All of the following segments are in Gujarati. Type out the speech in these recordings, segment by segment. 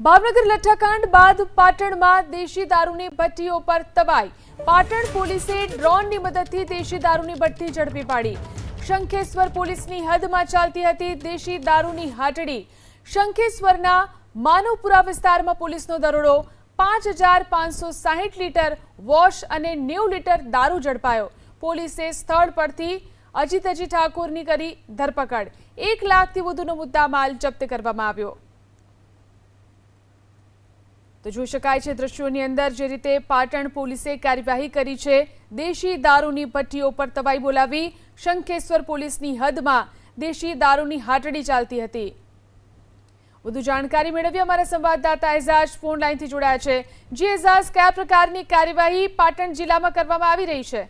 ભાવનગર લઠ્ઠાકાંડ બાદ પાટણમાં દેશી દારૂની ભઠ્ઠીઓ પર તબાહી। પાટણ પોલીસે ડ્રોનની મદદથી દેશી દારૂની ભઠ્ઠી ઝડપી પાડી। શંખેશ્વર પોલીસની હદમાં ચાલતી હતી દેશી દારૂની હાટડી। શંખેશ્વરના માનવપુરા વિસ્તારમાં પોલીસનો દરોડો। 5560 લીટર વોશ અને 90 લીટર દારૂ ઝડપાયો। પોલીસે સ્થળ પરથી અજીતજી ઠાકોરની કરી ધરપકડ। 1 લાખથી વધુનો મુદ્દામાલ જપ્ત કરવામાં આવ્યો। તો જોઈ શકાય છે દ્રશ્યોની અંદર જે રીતે પાટણ પોલીસે કાર્યવાહી કરી છે। દેશી દારૂની ભઠ્ઠીઓ પર તબાહી બોલાવી। શંખેશ્વર પોલીસની હદમાં દેશી દારૂની હાટડી ચાલતી હતી। વધુ જાણકારી મેળવી અમારા સંવાદદાતા એઝાઝ ફોન લાઈનથી જોડાયા છે। જી એઝાઝ, કયા પ્રકારની કાર્યવાહી પાટણ જિલ્લામાં કરવામાં આવી રહી છે?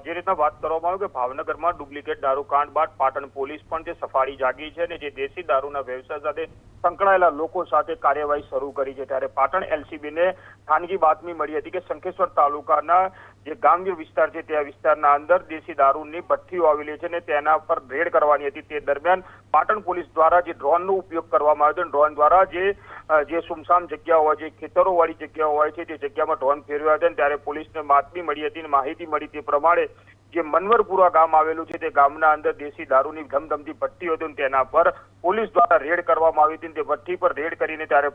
જે રીતના વાત કરવામાં આવ્યું કે ભાવનગરમાં ડુપ્લિકેટ દારૂ કાંડ બાદ પાટણ પોલીસ પણ જે સફાળી જાગી છે અને જે દેશી દારૂના વ્યવસાય સાથે સંકળાયેલા લોકો સાથે કાર્યવાહી શરૂ કરી છે। ત્યારે પાટણ એલસીબીને ખાનગી બાતમી મળી હતી કે શંખેશ્વર તાલુકાના જે ગામગીર વિસ્તાર છે તે વિસ્તારના અંદર દેશી દારૂની ભઠ્ઠીઓ આવેલી છે અને તેના પર રેડ કરવાની હતી। તે દરમિયાન પાટણ પોલીસ દ્વારા જે ડ્રોનનો ઉપયોગ કરવામાં આવ્યો, ડ્રોન દ્વારા જે સુમસામ જગ્યા હોય, જે ખેતરો વાળી જગ્યા હોય છે તે જગ્યામાં ડ્રોન ફેરવ્યા હતા। ત્યારે પોલીસને બાતમી મળી હતી અને માહિતી મળી તે પ્રમાણે જે મનવરપુરા ગામ આવેલું છે તે ગામના અંદર દેશી દારૂની ધમધમતી ભઠ્ઠી હતી, તેના પર પોલીસ દ્વારા રેડ કરવામાં આવી હતી। તે ભઠ્ઠી પર રેડ કરીને ત્યારે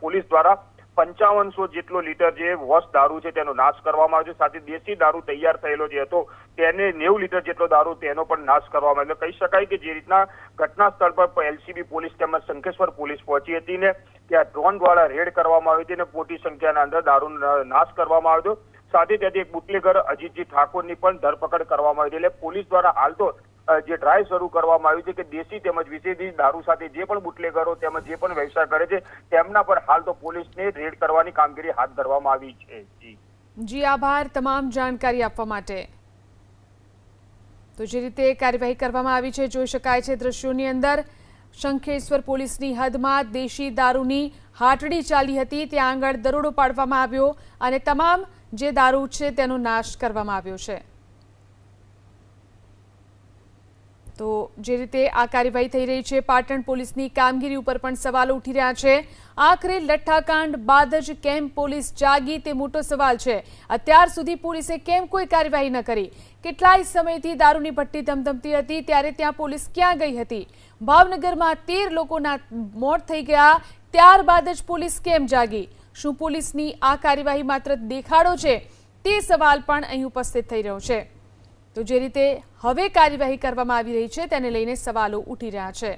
પોલીસ દ્વારા 5500 જેટલો લીટર જે વોશ દારૂ છે તેનો નાશ કરવામાં આવ્યો। સાથે દેશી દારૂ તૈયાર થયેલો જે હતો તેને 90 લીટર જેટલો દારૂ તેનો પણ નાશ કરવામાં આવ્યો। કહી શકાય કે જે રીતના ઘટના સ્થળ પર એલસીબી પોલીસ તેમજ શંખેશ્વર પોલીસ પહોંચી હતી ને ત્યાં ડ્રોન દ્વારા રેડ કરવામાં આવી હતી અને મોટી સંખ્યાના અંદર દારૂનો નાશ કરવામાં આવ્યો। સાથે ત્યાંથી એક બુટલેગર અજીતજી ઠાકોરની પણ ધરપકડ કરવામાં આવી। એટલે પોલીસ દ્વારા હાલ તો જે ડ્રાઈવ શરૂ કરવામાં આવ્યું છે કે દેશી તેમજ વિદેશી દારૂ સાથે જે પણ બુટલેગરો તેમજ જે પણ વ્યવસાય કરે છે તેમના પર હાલ તો પોલીસને રેડ કરવાની કામગીરી હાથ ધરવામાં આવી છે। જી આભાર તમામ જાણકારી આપવા માટે। તો જે રીતે કાર્યવાહી કરવામાં આવી છે જોઈ શકાય છે દ્રશ્યોની અંદર શંખેશ્વર પોલીસની હદમાં દેશી દારૂની હાટડી ચાલી હતી। ત્યાં આગળ દરોડો પાડવામાં આવ્યો અને તમામ જે દારૂ છે તેનો નાશ કરવામાં આવ્યો છે। તો જે રીતે આ કાર્યવાહી થઈ રહી છે પાટણ પોલીસની કામગીરી ઉપર પણ સવાલો ઉઠી રહ્યા છે। આખરે લઠ્ઠાકાંડ બાદ જ કેમ પોલીસ જાગી તે મોટો સવાલ છે। અત્યાર સુધી પોલીસે કેમ કોઈ કાર્યવાહી ન કરી? કેટલાય સમયથી દારૂની ભઠ્ઠી ધમધમતી હતી ત્યારે ત્યાં પોલીસ ક્યાં ગઈ હતી? ભાવનગરમાં 13 લોકોના મોત થઈ ગયા ત્યારબાદ જ પોલીસ કેમ જાગી? શું પોલીસની આ કાર્યવાહી માત્ર દેખાડો છે? તે સવાલ પણ અહીં ઉપસ્થિત થઈ રહ્યો છે। તો જે રીતે હવે કાર્યવાહી કરવામાં આવી રહી છે તેને લઈને સવાલો ઉઠી રહ્યા છે।